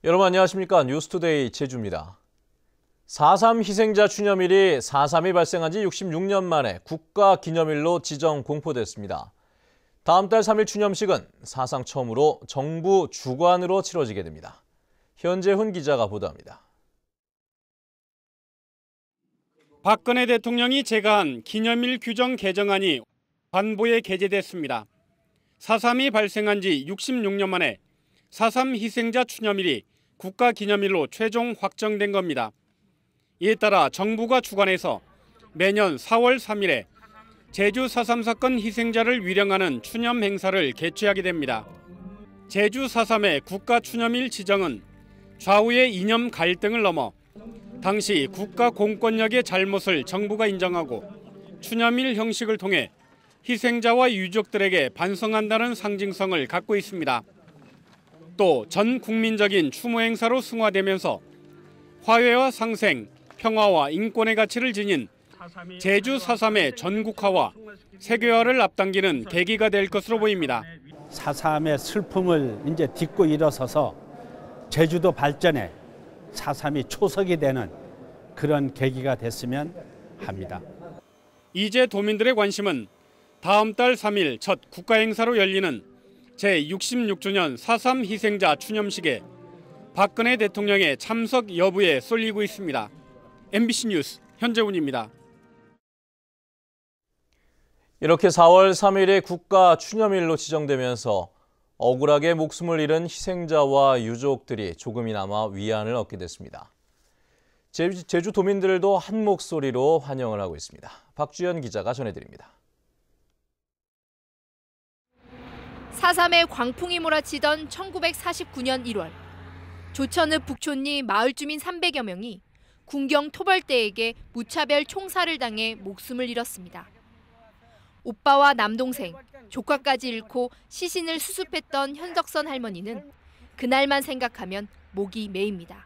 여러분 안녕하십니까? 뉴스투데이 제주입니다. 4.3 희생자 추념일이 4.3이 발생한 지 66년 만에 국가기념일로 지정 공포됐습니다. 다음 달 3일 추념식은 사상 처음으로 정부 주관으로 치러지게 됩니다. 현재훈 기자가 보도합니다. 박근혜 대통령이 제거한 기념일 규정 개정안이 관보에 게재됐습니다. 4.3이 발생한 지 66년 만에 4.3 희생자 추념일이 국가기념일로 최종 확정된 겁니다. 이에 따라 정부가 주관해서 매년 4월 3일에 제주 4.3 사건 희생자를 위령하는 추념 행사를 개최하게 됩니다. 제주 4.3의 국가추념일 지정은 좌우의 이념 갈등을 넘어 당시 국가 공권력의 잘못을 정부가 인정하고 추념일 형식을 통해 희생자와 유족들에게 반성한다는 상징성을 갖고 있습니다. 또 전 국민적인 추모 행사로 승화되면서 화해와 상생, 평화와 인권의 가치를 지닌 제주 4.3의 전국화와 세계화를 앞당기는 계기가 될 것으로 보입니다. 4.3의 슬픔을 이제 딛고 일어서서 제주도 발전에 4.3이 초석이 되는 그런 계기가 됐으면 합니다. 이제 도민들의 관심은 다음 달 3일 첫 국가행사로 열리는 제66주년 4.3 희생자 추념식에 박근혜 대통령의 참석 여부에 쏠리고 있습니다. MBC 뉴스 현재훈입니다. 이렇게 4월 3일에 국가추념일로 지정되면서 억울하게 목숨을 잃은 희생자와 유족들이 조금이나마 위안을 얻게 됐습니다. 제주 도민들도 한 목소리로 환영을 하고 있습니다. 박주연 기자가 전해드립니다. 4.3의 광풍이 몰아치던 1949년 1월 조천읍 북촌리 마을 주민 300여 명이 군경 토벌대에게 무차별 총살을 당해 목숨을 잃었습니다. 오빠와 남동생, 조카까지 잃고 시신을 수습했던 현덕선 할머니는 그날만 생각하면 목이 메입니다.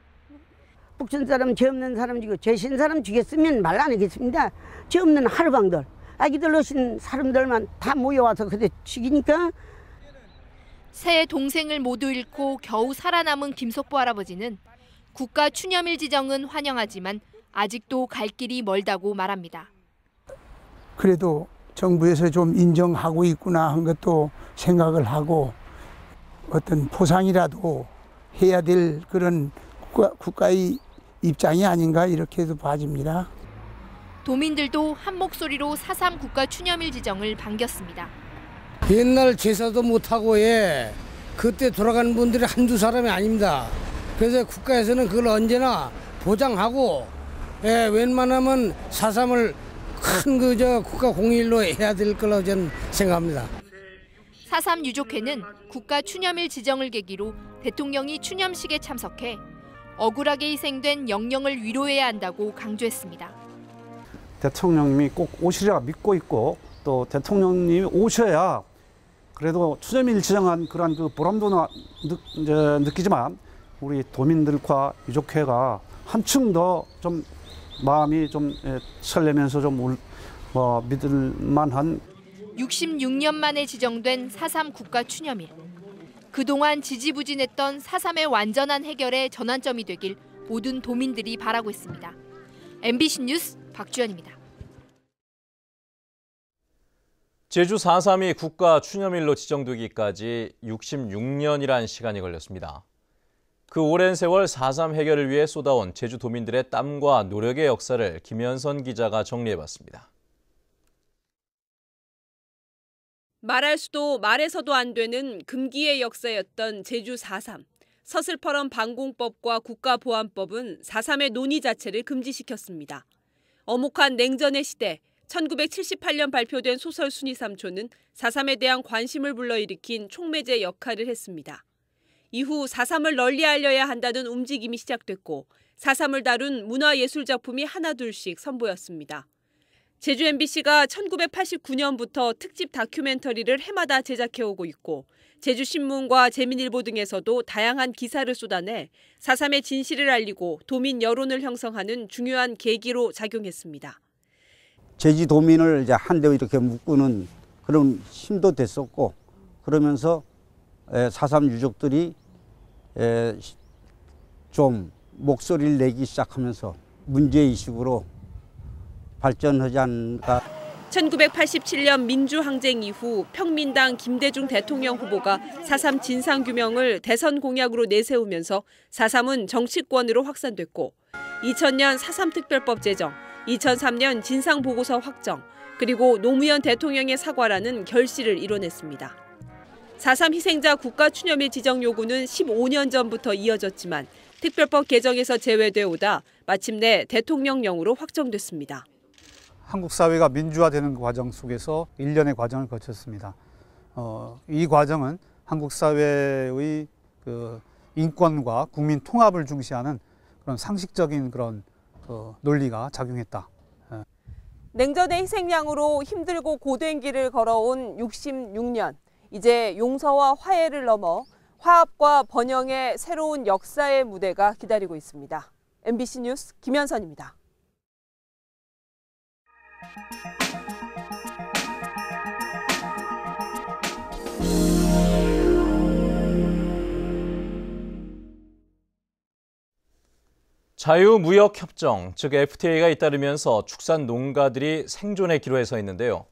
북촌 사람 죄 없는 사람 죽이고 죄 신 사람 죽였으면 말 안 하겠습니다. 죄 없는 하루방들, 아기들 넣으신 사람들만 다 모여와서 그대 죽이니까. 세 동생을 모두 잃고 겨우 살아남은 김석보 할아버지는 국가 추념일 지정은 환영하지만 아직도 갈 길이 멀다고 말합니다. 그래도 정부에서 좀 인정하고 있구나 한 것도 생각을 하고 어떤 포상이라도 해야 될 그런 국가의 입장이 아닌가 이렇게도 봐집니다. 도민들도 한 목소리로 4.3 국가 추념일 지정을 반겼습니다. 옛날 제사도 못하고 그때 돌아가는 분들이 한두 사람이 아닙니다. 그래서 국가에서는 그걸 언제나 보장하고 웬만하면 4.3을 큰 국가 공휴일로 해야 될 거라고 저는 생각합니다. 4.3 유족회는 국가 추념일 지정을 계기로 대통령이 추념식에 참석해 억울하게 희생된 영령을 위로해야 한다고 강조했습니다. 대통령님이 꼭 오시리라 믿고 있고 또 대통령님이 오셔야 그래도 추념일 지정한 그런 그 보람도 느끼지만 우리 도민들과 유족회가 한층 더 좀 마음이 좀 설레면서 좀 믿을만한 66년 만에 지정된 4.3 국가 추념일. 그동안 지지부진했던 4.3의 완전한 해결의 전환점이 되길 모든 도민들이 바라고 있습니다. MBC 뉴스 박주연입니다. 제주 4.3이 국가추념일로 지정되기까지 66년이란 시간이 걸렸습니다. 그 오랜 세월 4.3 해결을 위해 쏟아온 제주 도민들의 땀과 노력의 역사를 김현선 기자가 정리해봤습니다. 말할 수도 말해서도 안 되는 금기의 역사였던 제주 4.3. 서슬퍼런 방공법과 국가보안법은 4.3의 논의 자체를 금지시켰습니다. 엄혹한 냉전의 시대, 1978년 발표된 소설 순이삼초는 4.3에 대한 관심을 불러일으킨 촉매제 역할을 했습니다. 이후 4.3을 널리 알려야 한다는 움직임이 시작됐고 4.3을 다룬 문화예술작품이 하나둘씩 선보였습니다. 제주 MBC가 1989년부터 특집 다큐멘터리를 해마다 제작해오고 있고 제주신문과 제민일보 등에서도 다양한 기사를 쏟아내 4.3의 진실을 알리고 도민 여론을 형성하는 중요한 계기로 작용했습니다. 제주도민을 이제 한데 이렇게 묶는 그런 힘도 됐었고 그러면서 4.3 유족들이 좀 목소리를 내기 시작하면서 문제의식으로 발전하지 않을까. 1987년 민주항쟁 이후 평민당 김대중 대통령 후보가 4.3 진상규명을 대선 공약으로 내세우면서 4.3은 정치권으로 확산됐고 2000년 4.3 특별법 제정, 2003년 진상보고서 확정, 그리고 노무현 대통령의 사과라는 결실을 이뤄냈습니다. 4.3 희생자 국가추념일 지정 요구는 15년 전부터 이어졌지만 특별법 개정에서 제외돼 오다 마침내 대통령령으로 확정됐습니다. 한국 사회가 민주화되는 과정 속에서 일련의 과정을 거쳤습니다. 이 과정은 한국 사회의 인권과 국민 통합을 중시하는 그런 상식적인 그런 논리가 작용했다. 냉전의 희생양으로 힘들고 고된 길을 걸어온 66년. 이제 용서와 화해를 넘어 화합과 번영의 새로운 역사의 무대가 기다리고 있습니다. MBC 뉴스 김현선입니다. 자유무역협정, 즉 FTA가 잇따르면서 축산 농가들이 생존의 기로에 서 있는데요.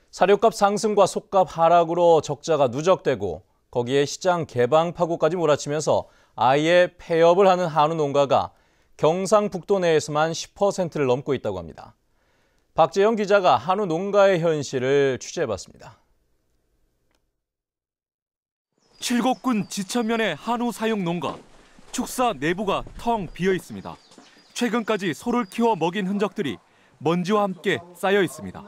사료값 상승과 속값 하락으로 적자가 누적되고 거기에 시장 개방 파고까지 몰아치면서 아예 폐업을 하는 한우 농가가 경상북도 내에서만 10%를 넘고 있다고 합니다. 박재영 기자가 한우 농가의 현실을 취재해봤습니다. 칠곡군 지천면의 한우 사육 농가. 축사 내부가 텅 비어 있습니다. 최근까지 소를 키워 먹인 흔적들이 먼지와 함께 쌓여 있습니다.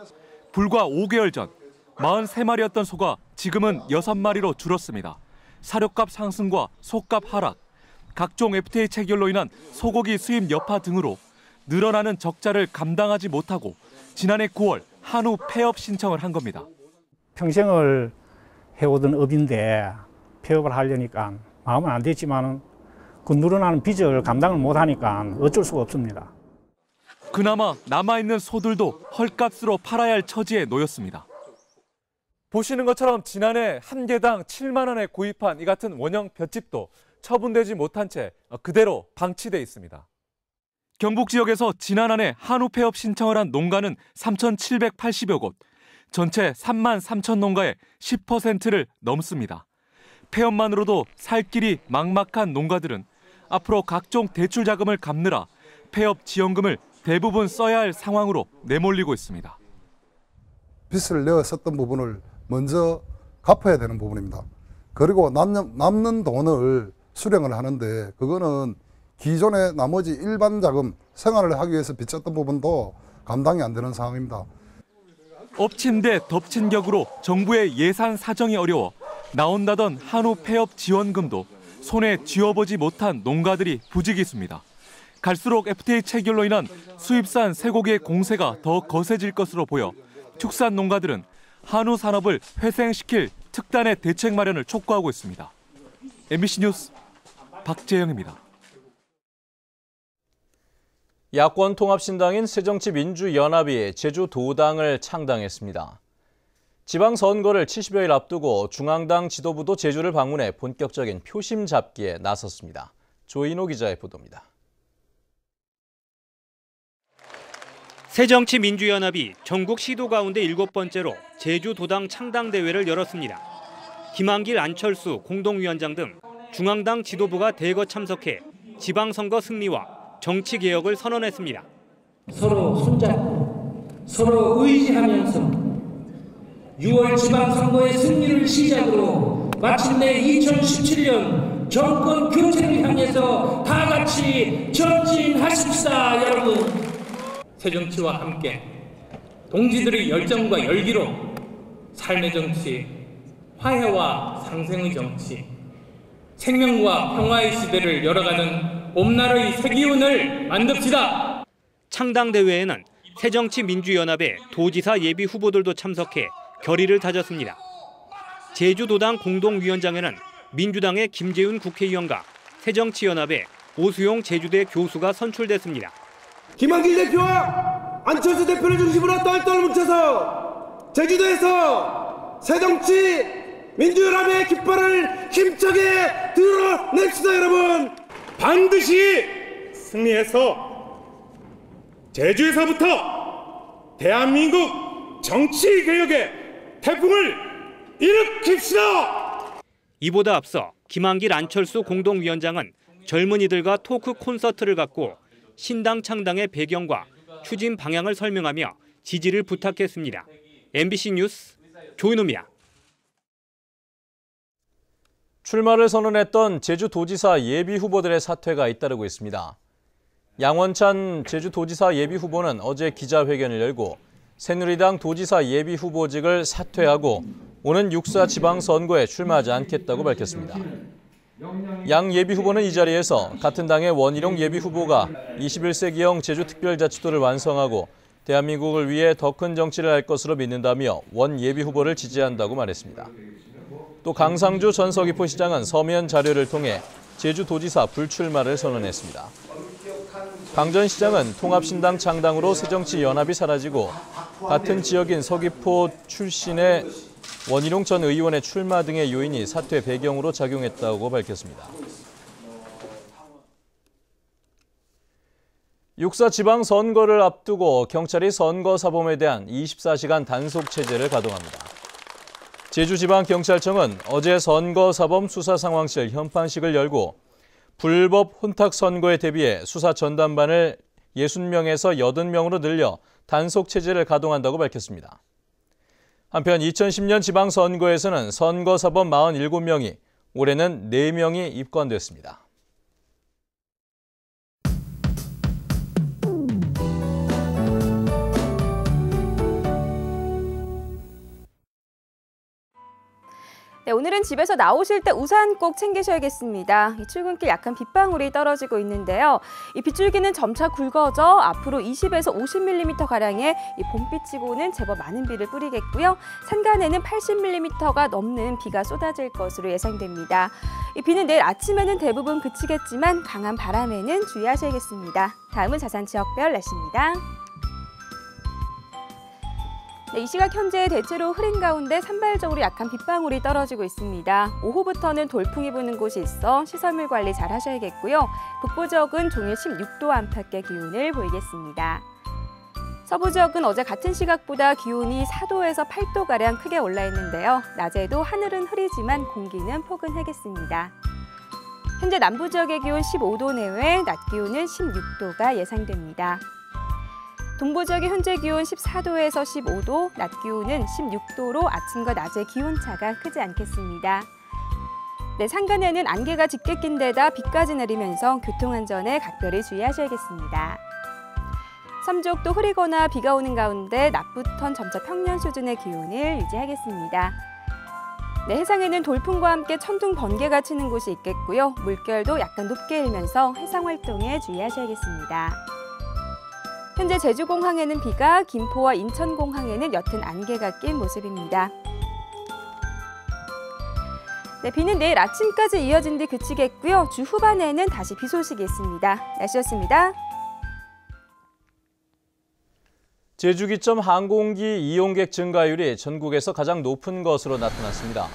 불과 5개월 전 43마리였던 소가 지금은 6마리로 줄었습니다. 사료값 상승과 속값 하락, 각종 FTA 체결로 인한 소고기 수입 여파 등으로 늘어나는 적자를 감당하지 못하고 지난해 9월 한우 폐업 신청을 한 겁니다. 평생을 해오던 업인데 폐업을 하려니까 마음은 안 됐지만은 그 늘어나는 빚을 감당을 못하니까 어쩔 수가 없습니다. 그나마 남아있는 소들도 헐값으로 팔아야 할 처지에 놓였습니다. 보시는 것처럼 지난해 한 개당 7만 원에 구입한 이 같은 원형 볏짚도 처분되지 못한 채 그대로 방치돼 있습니다. 경북 지역에서 지난 한 해 한우 폐업 신청을 한 농가는 3,780여 곳, 전체 3만 3천 농가의 10%를 넘습니다. 폐업만으로도 살 길이 막막한 농가들은 앞으로 각종 대출 자금을 갚느라 폐업 지원금을 대부분 써야 할 상황으로 내몰리고 있습니다. 빚을 내어 썼던 부분을 먼저 갚아야 되는 부분입니다. 그리고 남는 돈을 수령을 하는데 그거는 기존의 나머지 일반 자금, 생활을 하기 위해서 빚졌던 부분도 감당이 안 되는 상황입니다. 엎친 데 덮친 격으로 정부의 예산 사정이 어려워 나온다던 한우 폐업 지원금도 손에 쥐어보지 못한 농가들이 부지기수입니다. 갈수록 FTA 체결로 인한 수입산 쇠고기의 공세가 더 거세질 것으로 보여 축산 농가들은 한우 산업을 회생시킬 특단의 대책 마련을 촉구하고 있습니다. MBC 뉴스 박재영입니다. 야권 통합신당인 새정치민주연합이 제주도당을 창당했습니다. 지방선거를 70여일 앞두고 중앙당 지도부도 제주를 방문해 본격적인 표심 잡기에 나섰습니다. 조인호 기자의 보도입니다. 새정치민주연합이 전국 시도 가운데 7번째로 제주도당 창당대회를 열었습니다. 김한길, 안철수 공동위원장 등 중앙당 지도부가 대거 참석해 지방선거 승리와 정치개혁을 선언했습니다. 서로 손잡고 서로 의지하면서 6월 지방선거의 승리를 시작으로 마침내 2017년 정권 교체를 향해서 다 같이 전진하십시다, 여러분. 새정치와 함께 동지들의 열정과 열기로 삶의 정치, 화해와 상생의 정치, 생명과 평화의 시대를 열어가는 봄날의 새 기운을 만듭시다. 창당대회에는 새정치민주연합의 도지사 예비 후보들도 참석해 결의를 다졌습니다. 제주도당 공동위원장에는 민주당의 김재훈 국회의원과 새정치연합의 오수용 제주대 교수가 선출됐습니다. 김한길 대표와 안철수 대표를 중심으로 똘똘 뭉쳐서 제주도에서 새정치 민주연합의 깃발을 힘차게 드러냅시다, 여러분. 반드시 승리해서 제주에서부터 대한민국 정치 개혁의 태풍을 일으킵시다. 이보다 앞서 김한길 안철수 공동위원장은 젊은이들과 토크 콘서트를 갖고 신당 창당의 배경과 추진 방향을 설명하며 지지를 부탁했습니다. MBC 뉴스 조인호입니다. 출마를 선언했던 제주도지사 예비후보들의 사퇴가 잇따르고 있습니다. 양원찬 제주도지사 예비후보는 어제 기자회견을 열고 새누리당 도지사 예비후보직을 사퇴하고 오는 6.4 지방선거에 출마하지 않겠다고 밝혔습니다. 양 예비후보는 이 자리에서 같은 당의 원희룡 예비후보가 21세기형 제주특별자치도를 완성하고 대한민국을 위해 더 큰 정치를 할 것으로 믿는다며 원 예비후보를 지지한다고 말했습니다. 또 강상주 전 서귀포시장은 서면 자료를 통해 제주도지사 불출마를 선언했습니다. 강 전 시장은 통합신당 창당으로 새정치연합이 사라지고 같은 지역인 서귀포 출신의 원희룡 전 의원의 출마 등의 요인이 사퇴 배경으로 작용했다고 밝혔습니다. 6.4 지방선거를 앞두고 경찰이 선거사범에 대한 24시간 단속체제를 가동합니다. 제주지방경찰청은 어제 선거사범 수사상황실 현판식을 열고 불법 혼탁 선거에 대비해 수사 전담반을 60명에서 80명으로 늘려 단속체제를 가동한다고 밝혔습니다. 한편 2010년 지방선거에서는 선거사범 47명이, 올해는 4명이 입건됐습니다. 네, 오늘은 집에서 나오실 때 우산 꼭 챙기셔야겠습니다. 이 출근길 약한 빗방울이 떨어지고 있는데요. 이 빗줄기는 점차 굵어져 앞으로 20에서 50mm가량의 이 봄비치고는 제법 많은 비를 뿌리겠고요. 산간에는 80mm가 넘는 비가 쏟아질 것으로 예상됩니다. 이 비는 내일 아침에는 대부분 그치겠지만 강한 바람에는 주의하셔야겠습니다. 다음은 자산 지역별 날씨입니다. 네, 이 시각 현재 대체로 흐린 가운데 산발적으로 약한 빗방울이 떨어지고 있습니다. 오후부터는 돌풍이 부는 곳이 있어 시설물 관리 잘 하셔야겠고요. 북부 지역은 종일 16도 안팎의 기온을 보이겠습니다. 서부 지역은 어제 같은 시각보다 기온이 4도에서 8도가량 크게 올라 있는데요. 낮에도 하늘은 흐리지만 공기는 포근하겠습니다. 현재 남부 지역의 기온 15도 내외, 낮 기온은 16도가 예상됩니다. 동부 지역의 현재 기온 14도에서 15도, 낮 기온은 16도로 아침과 낮의 기온차가 크지 않겠습니다. 네, 산간에는 안개가 짙게 낀 데다 비까지 내리면서 교통안전에 각별히 주의하셔야겠습니다. 삼지역도 흐리거나 비가 오는 가운데 낮부턴 점차 평년 수준의 기온을 유지하겠습니다. 네, 해상에는 돌풍과 함께 천둥 번개가 치는 곳이 있겠고요. 물결도 약간 높게 일면서 해상 활동에 주의하셔야겠습니다. 현재 제주공항에는 비가, 김포와 인천공항에는 옅은 안개가 낀 모습입니다. 네, 비는 내일 아침까지 이어진 뒤 그치겠고요. 주 후반에는 다시 비 소식이 있습니다. 날씨였습니다. 제주기점 항공기 이용객 증가율이 전국에서 가장 높은 것으로 나타났습니다.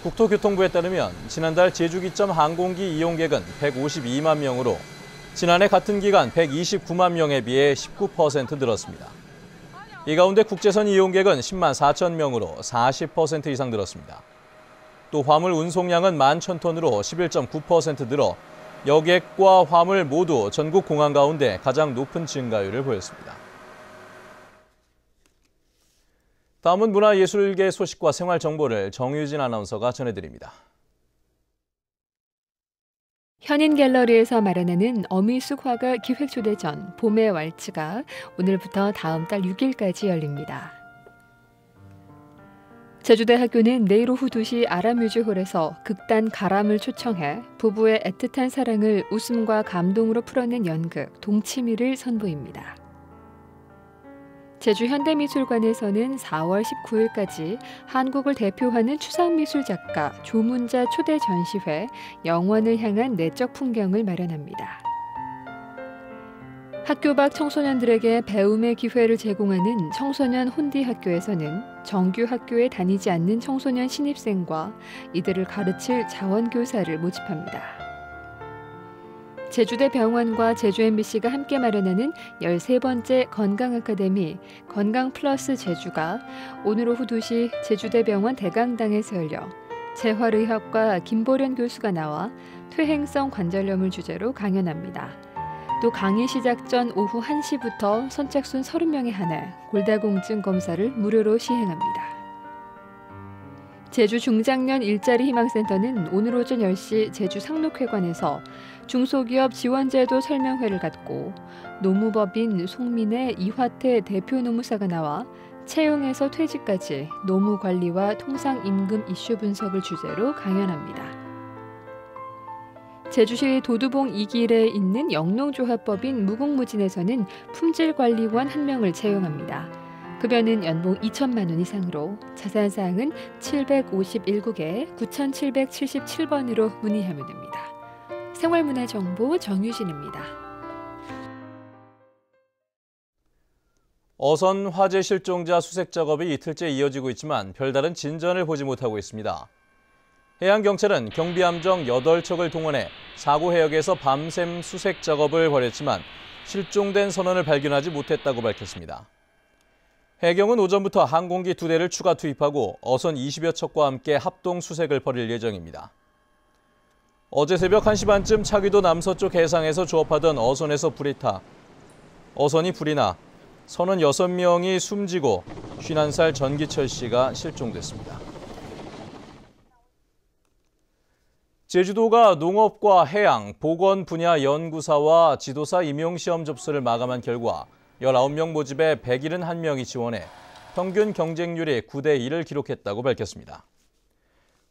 국토교통부에 따르면 지난달 제주기점 항공기 이용객은 152만 명으로 지난해 같은 기간 129만 명에 비해 19% 늘었습니다. 이 가운데 국제선 이용객은 10만 4천 명으로 40% 이상 늘었습니다. 또 화물 운송량은 11,000톤으로 11.9% 늘어 여객과 화물 모두 전국 공항 가운데 가장 높은 증가율을 보였습니다. 다음은 문화예술계 소식과 생활 정보를 정유진 아나운서가 전해드립니다. 현인 갤러리에서 마련하는 어미숙 화가 기획초대전 봄의 왈츠가 오늘부터 다음 달 6일까지 열립니다. 제주대학교는 내일 오후 2시 아라뮤즈홀에서 극단 가람을 초청해 부부의 애틋한 사랑을 웃음과 감동으로 풀어낸 연극 동치미를 선보입니다. 제주현대미술관에서는 4월 19일까지 한국을 대표하는 추상미술 작가 조문자 초대 전시회 영원을 향한 내적 풍경을 마련합니다. 학교 밖 청소년들에게 배움의 기회를 제공하는 청소년 혼디 학교에서는 정규 학교에 다니지 않는 청소년 신입생과 이들을 가르칠 자원교사를 모집합니다. 제주대병원과 제주MBC가 함께 마련하는 13번째 건강아카데미 건강플러스 제주가 오늘 오후 2시 제주대병원 대강당에서 열려 재활의학과 김보련 교수가 나와 퇴행성 관절염을 주제로 강연합니다. 또 강의 시작 전 오후 1시부터 선착순 30명에 한해 골다공증 검사를 무료로 시행합니다. 제주 중장년 일자리 희망센터는 오늘 오전 10시 제주 상록회관에서 중소기업 지원제도 설명회를 갖고 노무법인 송민의 이화태 대표 노무사가 나와 채용에서 퇴직까지 노무관리와 통상임금 이슈 분석을 주제로 강연합니다. 제주시 도두봉 2길에 있는 영농조합법인 무궁무진에서는 품질관리원 1명을 채용합니다. 급여는 연봉 2천만 원 이상으로 자세한 사항은 751국에 9777번으로 문의하면 됩니다. 생활문화정보 정유진입니다. 어선 화재 실종자 수색 작업이 이틀째 이어지고 있지만 별다른 진전을 보지 못하고 있습니다. 해양경찰은 경비함정 8척을 동원해 사고 해역에서 밤샘 수색 작업을 벌였지만 실종된 선원을 발견하지 못했다고 밝혔습니다. 해경은 오전부터 항공기 2대를 추가 투입하고 어선 20여 척과 함께 합동 수색을 벌일 예정입니다. 어제 새벽 1시 반쯤 차기도 남서쪽 해상에서 조업하던 어선에서 어선이 불이 나 선원 6명이 숨지고 51살 전기철 씨가 실종됐습니다. 제주도가 농업과 해양, 보건 분야 연구사와 지도사 임용시험 접수를 마감한 결과 19명 모집에 171명이 지원해 평균 경쟁률이 9대 1을 기록했다고 밝혔습니다.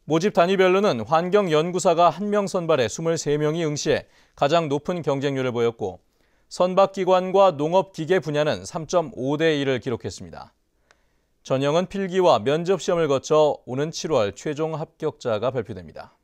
모집 단위별로는 환경연구사가 1명 선발해 23명이 응시해 가장 높은 경쟁률을 보였고 선박기관과 농업기계 분야는 3.5대 1을 기록했습니다. 전형은 필기와 면접시험을 거쳐 오는 7월 최종 합격자가 발표됩니다.